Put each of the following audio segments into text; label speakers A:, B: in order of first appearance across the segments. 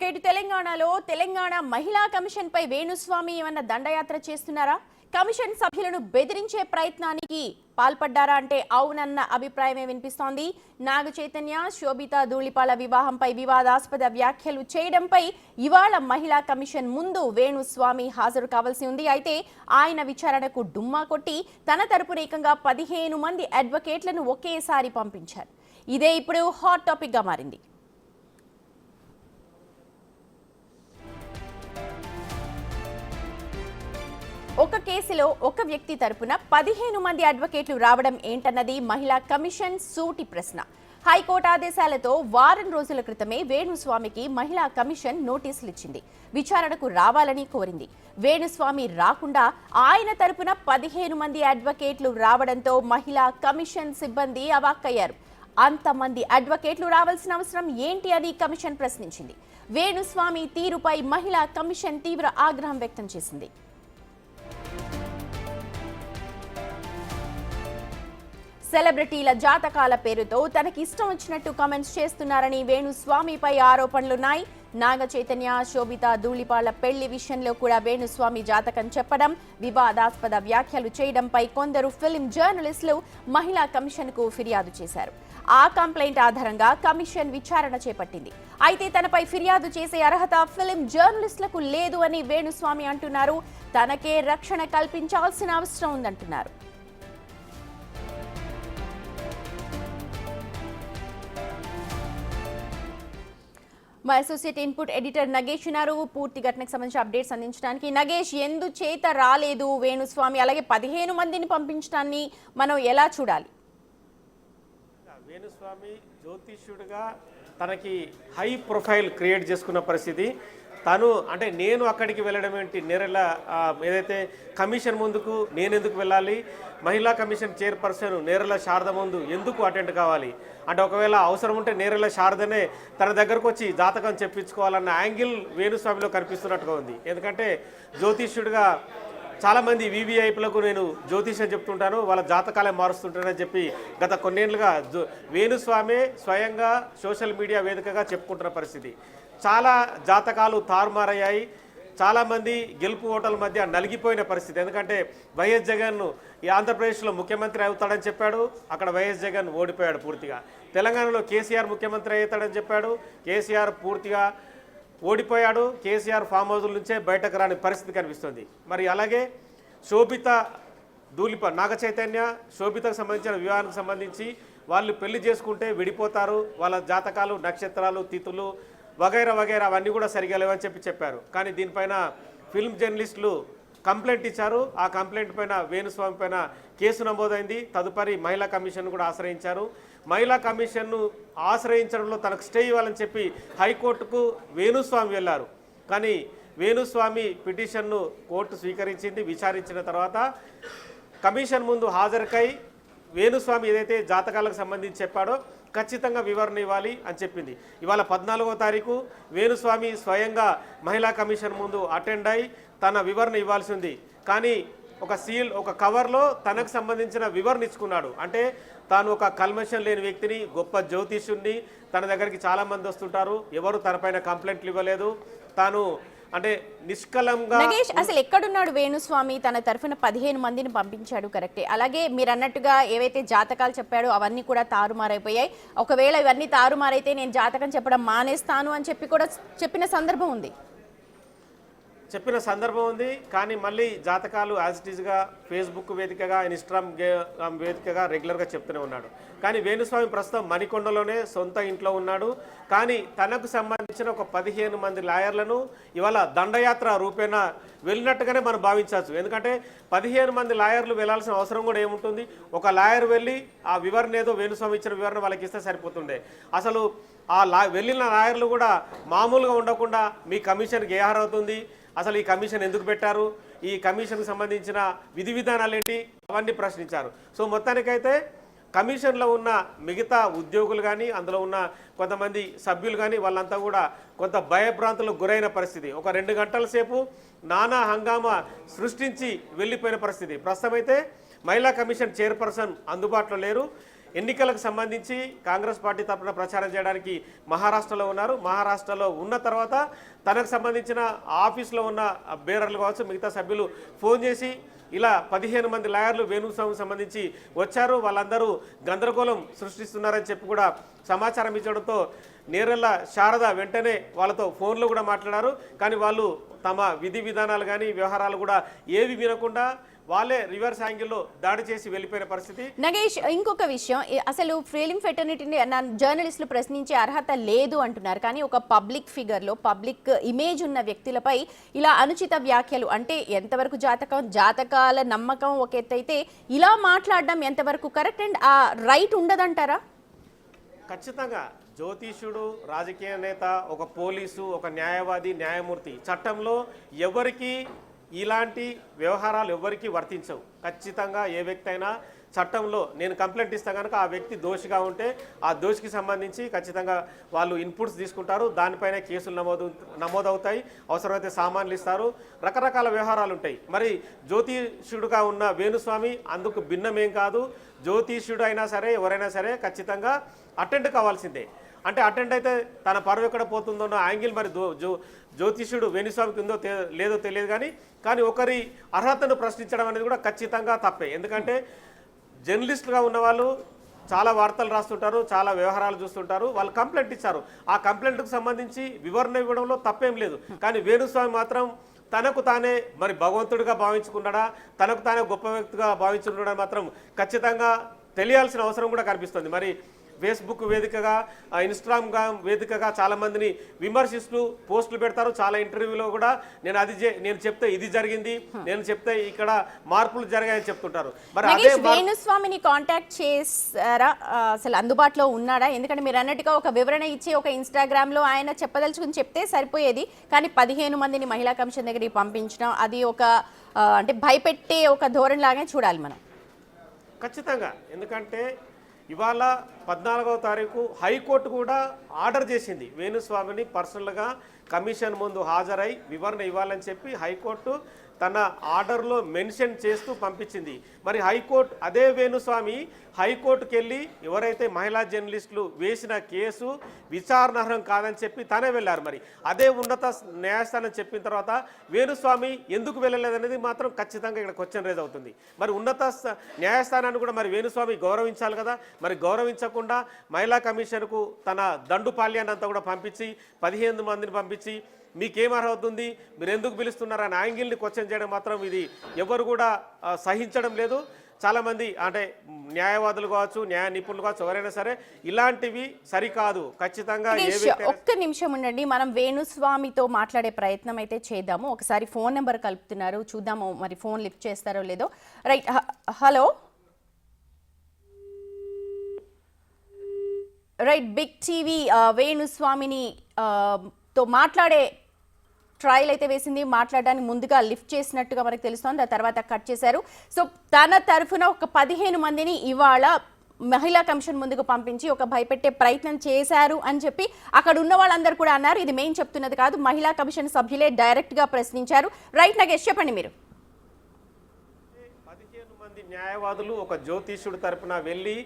A: ఇటు తెలంగాణలో తెలంగాణ మహిళా కమిషన్ పై వేణుస్వామి ఏమన్నా దండయాత్ర చేస్తున్నారా? కమిషన్ సభ్యులను బెదిరించే ప్రయత్నానికి పాల్పడ్డారా అంటే అవునన్న అభిప్రాయమే వినిపిస్తోంది. నాగ చైతన్య, శోభిత ధూళిపాల వివాహంపై వివాదాస్పద వ్యాఖ్యలు చేయడంపై ఇవాళ మహిళా కమిషన్ ముందు వేణుస్వామి హాజరు కావాల్సి ఉంది. అయితే ఆయన విచారణకు డుమ్మా కొట్టి తన తరపున ఏకంగా 15 మంది అడ్వకేట్లను ఒకేసారి పంపించారు. ఇదే ఇప్పుడు హాట్ టాపిక్ గా మారింది. ఒక కేసులో ఒక వ్యక్తి తరపున 15 మంది అడ్వకేట్లు రావడం ఏంటన్నది మహిళా కమిషన్ సూటి ప్రశ్న. హైకోర్టు ఆదేశాలతో వారం రోజుల క్రితమే వేణుస్వామికి మహిళా కమిషన్ నోటీసులు ఇచ్చింది. విచారణకు రావాలని కోరింది. వేణుస్వామి రాకుండా ఆయన తరపున 15 మంది అడ్వకేట్లు రావడంతో మహిళా కమిషన్ సిబ్బంది అవాక్కయ్యారు. అంతమంది అడ్వకేట్లు రావాల్సిన అవసరం ఏంటి అని కమిషన్ ప్రశ్నించింది. వేణుస్వామి తీరుపై మహిళా కమిషన్ తీవ్ర ఆగ్రహం వ్యక్తం చేసింది. సెలబ్రిటీల జాతకాల పేరుతో తనకి ఇష్టం వచ్చినట్టు కామెంట్స్ చేస్తున్నారని వేణుస్వామిపై ఆరోపణలున్నాయి. నాగ చైతన్య, శోభిత ధూళిపాల పెళ్లి విషయంలో కూడా వేణుస్వామి జాతకం చెప్పడం, వివాదాస్పద వ్యాఖ్యలు చేయడంపై కొందరు ఫిల్మ్ జర్నలిస్టులు మహిళా కమిషన్ కు ఫిర్యాదు చేశారు. ఆ కంప్లైంట్ ఆధారంగా కమిషన్ విచారణ చేపట్టింది. అయితే తనపై ఫిర్యాదు చేసే అర్హత ఫిల్మ్ జర్నలిస్టులకు లేదు అని వేణుస్వామి అంటున్నారు. తనకే రక్షణ కల్పించాల్సిన అవసరం ఉందంటున్నారు. మా అసోసియేట్ ఇన్పుట్ ఎడిటర్ నగేష్ ఉన్నారు పూర్తి ఘటనకు సంబంధించిన అప్డేట్స్ అందించడానికి. నగేష్, ఎందుచేత రాలేదు వేణుస్వామి, అలాగే 15 మందిని పంపించడాన్ని మనం ఎలా చూడాలి?
B: వేణుస్వామి జ్యోతిష్యుడిగా తనకి హై ప్రొఫైల్ క్రియేట్ చేసుకున్న పరిస్థితి. తను అంటే నేను అక్కడికి వెళ్ళడం ఏంటి, నేరెళ్ళ ఏదైతే కమిషన్ ముందుకు నేను ఎందుకు వెళ్ళాలి, మహిళా కమిషన్ చైర్పర్సన్ నేరెళ్ళ శారద ముందు ఎందుకు అటెండ్ కావాలి అంటే, ఒకవేళ అవసరం ఉంటే నేరెళ్ళ శారదనే తన దగ్గరకు వచ్చి జాతకం చెప్పించుకోవాలన్న యాంగిల్ వేణుస్వామిలో కనిపిస్తున్నట్టుగా ఉంది. ఎందుకంటే జ్యోతిష్యుడిగా చాలామంది వీవీఐపీలకు నేను జ్యోతిష్యం చెప్తుంటాను, వాళ్ళ జాతకాలే మారుస్తుంటానని చెప్పి గత కొన్నేళ్లుగా వేణుస్వామి స్వయంగా సోషల్ మీడియా వేదికగా చెప్పుకుంటున్న పరిస్థితి. చాలా జాతకాలు తారుమారయ్యాయి. చాలామంది గెలుపు ఓటర్ల మధ్య నలిగిపోయిన పరిస్థితి. ఎందుకంటే వైఎస్ జగన్ ఈ ఆంధ్రప్రదేశ్లో ముఖ్యమంత్రి అవుతాడని చెప్పాడు, అక్కడ వైఎస్ జగన్ ఓడిపోయాడు పూర్తిగా. తెలంగాణలో కేసీఆర్ ముఖ్యమంత్రి అవుతాడని చెప్పాడు, కేసీఆర్ పూర్తిగా ఓడిపోయాడు. కేసీఆర్ ఫామ్ హౌస్ల నుంచే బయటకు రాని పరిస్థితి కనిపిస్తుంది. మరి అలాగే శోభిత నాగ చైతన్య శోభితకు సంబంధించిన వివాహానికి సంబంధించి వాళ్ళు పెళ్లి చేసుకుంటే విడిపోతారు, వాళ్ళ జాతకాలు, నక్షత్రాలు, తిథులు వగైరా వగైరా అవన్నీ కూడా సరిగా లేవని చెప్పారు. కానీ దీనిపైన ఫిల్మ్ జర్నలిస్టులు కంప్లైంట్ ఇచ్చారు. ఆ కంప్లైంట్ పైన వేణుస్వామి పైన కేసు నమోదైంది. తదుపరి మహిళా కమిషన్ కూడా ఆశ్రయించారు. మహిళా కమిషన్ను ఆశ్రయించడంలో తనకు స్టే ఇవ్వాలని చెప్పి హైకోర్టుకు వేణుస్వామి వెళ్ళారు. కానీ వేణుస్వామి పిటిషన్ను కోర్టు స్వీకరించింది. విచారించిన తర్వాత కమిషన్ ముందు హాజరుకై వేణుస్వామి ఏదైతే జాతకాలకు సంబంధించి చెప్పాడో ఖచ్చితంగా వివరణ ఇవ్వాలి అని చెప్పింది. ఇవాళ 14వ తారీఖు వేణుస్వామి స్వయంగా మహిళా కమిషన్ ముందు అటెండ్ అయి తన వివరణ ఇవ్వాల్సి ఉంది. కానీ ఒక కవర్లో తనకు సంబంధించిన వివరణ ఇచ్చుకున్నాడు. అంటే తాను ఒక కల్మషం లేని వ్యక్తిని, గొప్ప జ్యోతిష్యుడిని, తన దగ్గరికి చాలామంది వస్తుంటారు, ఎవరు తనపైన కంప్లైంట్లు ఇవ్వలేదు, తాను అంటే నిష్కలంగా.
A: నగేష్, అసలు ఎక్కడున్నాడు వేణుస్వామి? తన తరఫున 15 మందిని పంపించాడు, కరెక్టే. అలాగే మీరు అన్నట్టుగా ఏవైతే జాతకాలు చెప్పాడో అవన్నీ కూడా తారుమారైపోయాయి. ఒకవేళ ఇవన్నీ తారుమారైతే నేను జాతకం చెప్పడం మానేస్తాను అని చెప్పి కూడా చెప్పిన సందర్భం ఉంది.
B: కానీ మళ్ళీ జాతకాలు యాజ్ ఇట్ ఈజ్గా ఫేస్బుక్ వేదికగా, ఇన్స్టాగ్రామ్ వేదికగా రెగ్యులర్గా చెప్తూనే ఉన్నాడు. కానీ వేణుస్వామి ప్రస్తుతం మణికొండలోనే సొంత ఇంట్లో ఉన్నాడు. కానీ తనకు సంబంధించిన ఒక 15 మంది లాయర్లను ఇవాళ దండయాత్ర రూపేణా వెళ్ళినట్టుగానే మనం భావించవచ్చు. ఎందుకంటే 15 మంది లాయర్లు వెళ్లాల్సిన అవసరం కూడా ఏముంటుంది? ఒక లాయర్ వెళ్ళి ఆ వివరణ ఏదో వేణుస్వామి ఇచ్చిన వివరణ వాళ్ళకి ఇస్తే సరిపోతుండే. అసలు వెళ్ళిన లాయర్లు కూడా మామూలుగా ఉండకుండా మీ కమిషన్కి ఏ అవుతుంది, అసలు ఈ కమిషన్ ఎందుకు పెట్టారు, ఈ కమిషన్కి సంబంధించిన విధి విధానాలు ఏంటి, అవన్నీ ప్రశ్నించారు. సో మొత్తానికైతే కమిషన్లో ఉన్న మిగతా ఉద్యోగులు కానీ, అందులో ఉన్న కొంతమంది సభ్యులు కానీ వాళ్ళంతా కూడా కొంత భయభ్రాంతులకు గురైన పరిస్థితి. ఒక 2 గంటల సేపు నానా హంగామా సృష్టించి వెళ్ళిపోయిన పరిస్థితి. ప్రస్తుతం అయితే మహిళా కమిషన్ చైర్పర్సన్ అందుబాటులో లేరు. ఎన్నికలకు సంబంధించి కాంగ్రెస్ పార్టీ తరఫున ప్రచారం చేయడానికి మహారాష్ట్రలో ఉన్నారు. మహారాష్ట్రలో ఉన్న తర్వాత తనకు సంబంధించిన ఆఫీస్లో ఉన్న బేరర్లు కావచ్చు మిగతా సభ్యులు ఫోన్ చేసి ఇలా 15 మంది లాయర్లు వేణుస్వామికి సంబంధించి వచ్చారు, వాళ్ళందరూ గందరగోళం సృష్టిస్తున్నారని చెప్పి కూడా సమాచారం ఇచ్చడంతో నేరెళ్ళ శారద వెంటనే వాళ్ళతో ఫోన్లో కూడా మాట్లాడారు. కానీ వాళ్ళు తమ విధి విధానాలు కానీ వ్యవహారాలు కూడా ఏవి వినకుండా వాళ్ళే రివర్స్ యాంగిల్లో దాడి చేసి వెళ్ళిపోయిన పరిస్థితి.
A: నగేష్, ఇంకొక విషయం, అసలు ఫిలిం ఫెటర్నిటీని జర్నలిస్టులు ప్రశ్నించే అర్హత లేదు అంటున్నారు. కానీ ఒక పబ్లిక్ ఫిగర్లో పబ్లిక్ ఇమేజ్ ఉన్న వ్యక్తులపై ఇలా అనుచిత వ్యాఖ్యలు అంటే ఎంతవరకు జాతకాల నమ్మకం ఒక ఎత్తైతే ఇలా మాట్లాడడం ఎంతవరకు కరెక్ట్ అండ్ ఆ రైట్ ఉండదంటారా?
B: ఖచ్చితంగా జ్యోతిష్యుడు, రాజకీయ నేత, ఒక పోలీసు, ఒక న్యాయవాది, న్యాయమూర్తి చట్టంలో ఎవరికి ఇలాంటి వ్యవహారాలు ఎవరికి వర్తించవు. ఖచ్చితంగా ఏ వ్యక్తి అయినా చట్టంలో నేను కంప్లైంట్ ఇస్తా కనుక ఆ వ్యక్తి దోషిగా ఉంటే ఆ దోషికి సంబంధించి ఖచ్చితంగా వాళ్ళు ఇన్పుట్స్ తీసుకుంటారు, దానిపైన కేసులు నమోదవుతాయి, అవసరమైతే సామాన్లు ఇస్తారు, రకరకాల వ్యవహారాలు ఉంటాయి. మరి జ్యోతిష్యుడుగా ఉన్న వేణుస్వామి అందుకు భిన్నమేం కాదు. జ్యోతిష్యుడు అయినా సరే ఎవరైనా సరే ఖచ్చితంగా అటెండ్ కావాల్సిందే. అంటే అటెండ్ అయితే తన పరువు ఎక్కడ పోతుందో యాంగిల్ మరి జ్యోతిష్యుడు వేణుస్వామికి ఉందో లేదో తెలియదు. కానీ ఒకరి అర్హతను ప్రశ్నించడం అనేది కూడా ఖచ్చితంగా తప్పే. ఎందుకంటే జర్నలిస్టులుగా ఉన్నవాళ్ళు చాలా వార్తలు రాస్తుంటారు, చాలా వ్యవహారాలు చూస్తుంటారు, వాళ్ళు కంప్లైంట్ ఇచ్చారు. ఆ కంప్లైంట్కు సంబంధించి వివరణ ఇవ్వడంలో తప్పేం లేదు. కానీ వేణుస్వామి మాత్రం తనకు తానే మరి భగవంతుడిగా భావించుకున్నాడా, తనకు తానే గొప్ప వ్యక్తిగా భావించుకున్నాడా మాత్రం ఖచ్చితంగా తెలియాల్సిన అవసరం కూడా కనిపిస్తుంది. మరి ఫేస్బుక్ వేదికగా, ఇన్స్టాగ్రామ్ వేదికగా చాలామందిని విమర్శిస్తూ పోస్టులు పెడతారు. చాలా ఇంటర్వ్యూలో కూడా నేను చెప్తే ఇది జరిగింది, నేను చెప్తే ఇక్కడ మార్పులు జరిగాయని చెప్తుంటారు.
A: మరి అదే వేణుస్వామిని కాంటాక్ట్ చేశారా, అసలు అందుబాటులో ఉన్నాడా? ఎందుకంటే మీరు అన్నట్టుగా ఒక వివరణ ఇచ్చి ఒక ఇన్స్టాగ్రామ్లో ఆయన చెప్పదలుచుకుని చెప్తే సరిపోయేది. కానీ 15 మందిని మహిళా కమిషన్ దగ్గరికి పంపించడం అది ఒక అంటే భయపెట్టే ఒక ధోరణి లాగానే చూడాలి మనం.
B: ఖచ్చితంగా. ఎందుకంటే ఇవాళ 14వ తారీఖు హైకోర్టు కూడా ఆర్డర్ చేసింది వేణుస్వామిని పర్సనల్గా కమిషన్ ముందు హాజరై వివరణ ఇవ్వాలని చెప్పి హైకోర్టు తన ఆర్డర్లో మెన్షన్ చేస్తూ పంపించింది. మరి హైకోర్టు అదే వేణుస్వామి హైకోర్టుకి వెళ్ళి ఎవరైతే మహిళా జర్నలిస్టులు వేసిన కేసు విచారణార్హం కాదని చెప్పి తనే వెళ్ళారు. మరి అదే ఉన్నత న్యాయస్థానం చెప్పిన తర్వాత వేణుస్వామి ఎందుకు వెళ్ళలేదనేది మాత్రం ఖచ్చితంగా ఇక్కడ క్వశ్చన్ రేజ్ అవుతుంది. మరి ఉన్నత న్యాయస్థానాన్ని కూడా మరి వేణుస్వామి గౌరవించాలి కదా. మరి గౌరవించకుండా మహిళా కమిషన్కు తన దండుపాల్యాన్ని అంతా కూడా పంపించి 15 మందిని పంపించి మీకేం అర్హత ఉంది, మీరు ఎందుకు పిలుస్తున్నారని యాంగిల్ని క్వశ్చన్ చేయడం మాత్రం ఇది ఎవరు కూడా సహించడం లేదు. చాలామంది అంటే న్యాయవాదులు కావచ్చు, న్యాయ నిపుణులు కావచ్చు, ఎవరైనా సరే ఇలాంటివి సరికాదు. ఖచ్చితంగా
A: ఒక్క నిమిషం ఉండండి, మనం వేణుస్వామితో మాట్లాడే ప్రయత్నం అయితే చేద్దాము. ఒకసారి ఫోన్ నెంబర్ కలుపుతున్నారు, చూద్దాము మరి ఫోన్ లిఫ్ట్ చేస్తారో లేదో. Right, hello. Right, big TV వేణుస్వామిని తో మాట్లాడే ట్రయల్ అయితే వేసింది. మాట్లాడడానికి ముందుగా లిఫ్ట్ చేసినట్టుగా మనకు తెలుస్తోంది, ఆ తర్వాత కట్ చేశారు. సో తన తరఫున ఒక 15 మందిని ఇవాళ మహిళా కమిషన్ ముందుకు పంపించి ఒక భయపెట్టే ప్రయత్నం చేశారు అని చెప్పి అక్కడ ఉన్న వాళ్ళందరూ కూడా అన్నారు. ఇది మేము చెప్తున్నది కాదు, మహిళా కమిషన్ సభ్యులే డైరెక్ట్గా ప్రశ్నించారు. రైట్ నగేష్, చెప్పండి మీరు.
B: 15 మంది న్యాయవాదులు ఒక జ్యోతిష్యుడి తరఫున వెళ్ళి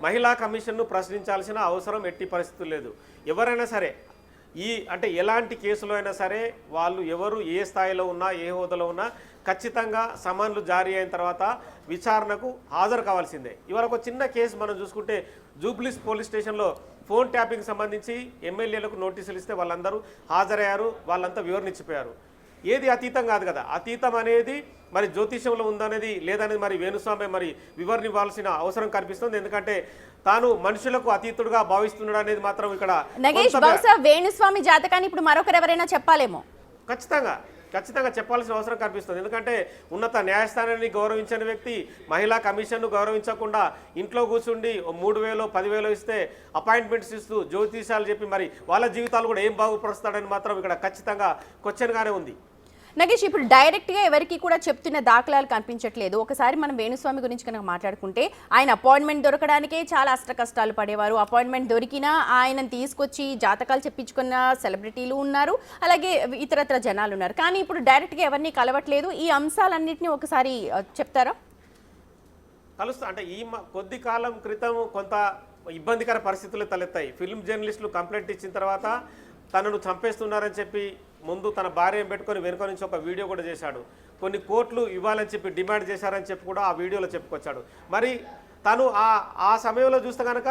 B: మహిళా కమిషన్ను ప్రశ్నించాల్సిన అవసరం ఎట్టి పరిస్థితులు లేదు. ఎవరైనా సరే అంటే ఎలాంటి కేసులో అయినా సరే వాళ్ళు ఎవరు ఏ స్థాయిలో ఉన్నా ఏ హోదాలో ఉన్నా ఖచ్చితంగా సమన్లు జారీ అయిన తర్వాత విచారణకు హాజరు కావాల్సిందే. ఇవాళ ఒక చిన్న కేసు మనం చూసుకుంటే జూబ్లీస్ పోలీస్ స్టేషన్లో ఫోన్ ట్యాపింగ్ సంబంధించి ఎమ్మెల్యేలకు నోటీసులు ఇస్తే వాళ్ళందరూ హాజరయ్యారు, వాళ్ళంతా వివరణించిపోయారు. ఏది అతీతం కాదు కదా. అతీతం అనేది మరి జ్యోతిష్యంలో ఉందనేది లేదనేది మరి వేణుస్వామి మరి వివరణ ఇవ్వాల్సిన అవసరం కనిపిస్తుంది. ఎందుకంటే తాను మనుషులకు అతీతుడుగా భావిస్తున్నాడు అనేది మాత్రం ఇక్కడ
A: వేణుస్వామి జాతకాన్ని ఇప్పుడు మరొకరు ఎవరైనా చెప్పాలేమో.
B: ఖచ్చితంగా చెప్పాల్సిన అవసరం కనిపిస్తుంది. ఎందుకంటే ఉన్నత న్యాయస్థానాన్ని గౌరవించని వ్యక్తి మహిళా కమిషన్ను గౌరవించకుండా ఇంట్లో కూర్చుండి 3,000 10,000 ఇస్తే అపాయింట్మెంట్స్ ఇస్తూ జ్యోతిషాలు చెప్పి మరి వాళ్ళ జీవితాలు కూడా ఏం బాగుపరుస్తాడని మాత్రం ఇక్కడ ఖచ్చితంగా క్వశ్చన్గానే ఉంది.
A: నగేష్, ఇప్పుడు డైరెక్ట్గా ఎవరికి కూడా చెప్తున్న దాఖలాలు కనిపించట్లేదు. ఒకసారి మనం వేణుస్వామి గురించి కనుక మాట్లాడుకుంటే ఆయన అపాయింట్మెంట్ దొరకడానికే చాలా అష్టకష్టాలు పడేవారు. అపాయింట్మెంట్ దొరికినా ఆయనను తీసుకొచ్చి జాతకాలు చెప్పించుకున్న సెలబ్రిటీలు ఉన్నారు, అలాగే ఇతరత్ర జనాలు ఉన్నారు. కానీ ఇప్పుడు డైరెక్ట్గా ఎవరిని కలవట్లేదు. ఈ అంశాలన్నింటినీ ఒకసారి చెప్తారా?
B: కలుస్తా అంటే కొద్ది కాలం క్రితం కొంత ఇబ్బందికర పరిస్థితులు తలెత్తాయి. ఫిల్మ్ జర్నలిస్టులు కంప్లైంట్ ఇచ్చిన తర్వాత తనను చంపేస్తున్నారని చెప్పి ముందు తన భార్యను పెట్టుకొని వెనుక నుంచి ఒక వీడియో కూడా చేశాడు. కొన్ని కోట్లు ఇవ్వాలని చెప్పి డిమాండ్ చేశారని చెప్పి కూడా ఆ వీడియోలో చెప్పుకొచ్చాడు. మరి తను ఆ సమయంలో చూస్తే కనుక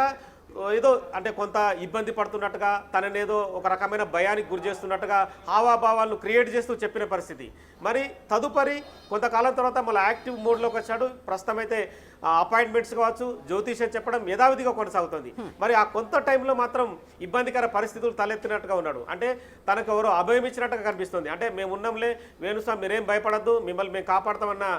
B: ఏదో అంటే కొంత ఇబ్బంది పడుతున్నట్టుగా, తనని ఏదో ఒక రకమైన భయానికి గురి చేస్తున్నట్టుగా హావాభావాలను క్రియేట్ చేస్తూ చెప్పిన పరిస్థితి. మరి తదుపరి కొంతకాలం తర్వాత మళ్ళీ యాక్టివ్ మోడ్లోకి వచ్చాడు. ప్రస్తుతం అయితే అపాయింట్మెంట్స్ కావచ్చు, జ్యోతిష్యం చెప్పడం యథావిధిగా కొనసాగుతుంది. మరి ఆ కొంత టైంలో మాత్రం ఇబ్బందికర పరిస్థితులు తలెత్తినట్టుగా ఉన్నాడు. అంటే తనకు ఎవరో అభయం ఇచ్చినట్టుగా కనిపిస్తుంది. అంటే మేము ఉన్నాంలే వేణుస్వామి, మీరేం భయపడద్దు, మిమ్మల్ని మేము కాపాడతామన్న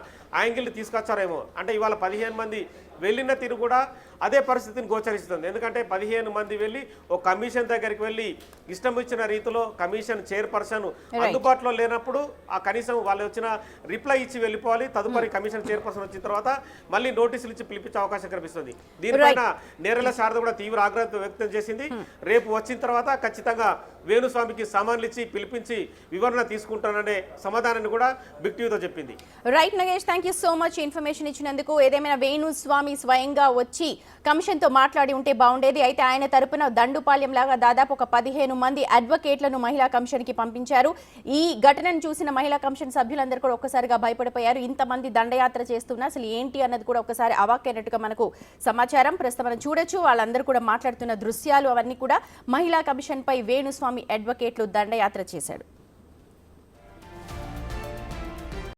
B: యాంగిల్ని తీసుకొచ్చారేమో. అంటే ఇవాళ 15 మంది వెళ్ళిన తీరు కూడా అదే పరిస్థితిని గోచరిస్తుంది. ఎందుకంటే 15 మంది వెళ్ళి ఒక కమిషన్ దగ్గరికి వెళ్ళి ఇష్టం ఇచ్చిన రీతిలో కమిషన్ చైర్పర్సన్ అందుబాటులో లేనప్పుడు ఆ కనీసం వాళ్ళు వచ్చిన రిప్లై ఇచ్చి వెళ్ళిపోవాలి. తదుపరి కమిషన్ చైర్పర్సన్ వచ్చిన తర్వాత మళ్ళీ నోటీసులు ఇచ్చి పిలిపించే అవకాశం కనిపిస్తుంది. దీనిపైన నేరెల శారద కూడా తీవ్ర ఆగ్రహం వ్యక్తం చేసింది. రేపు వచ్చిన తర్వాత ఖచ్చితంగా వేణుస్వామికి సామాన్లు ఇచ్చి పిలిపించి వివరణ తీసుకుంటాననే సమాధానాన్ని కూడా బిగ్ టీవీతో చెప్పింది.
A: Right Nagesh, thank you so much information ఇచ్చినందుకు. ఏదేమైనా వేణుస్వామి స్వయంగా వచ్చి కమిషన్తో మాట్లాడి ఉంటే బాగుండేది. అయితే ఆయన తరపున దండుపాలెం లాగా దాదాపు ఒక 15 మంది అడ్వకేట్లను మహిళా కమిషన్కి పంపించారు. ఈ ఘటనను చూసిన మహిళా కమిషన్ సభ్యులందరూ కూడా ఒక్కసారిగా భయపడిపోయారు. ఇంతమంది దండయాత్ర చేస్తున్నా అసలు ఏంటి అన్నది కూడా ఒకసారి అవాక్కైనట్టుగా మనకు సమాచారం. ప్రస్తుతం మనం చూడొచ్చు, వాళ్ళందరూ కూడా మాట్లాడుతున్న దృశ్యాలు అవన్నీ కూడా మహిళా కమిషన్పై వేణుస్వామి అడ్వకేట్లు దండయాత్ర చేశాడు.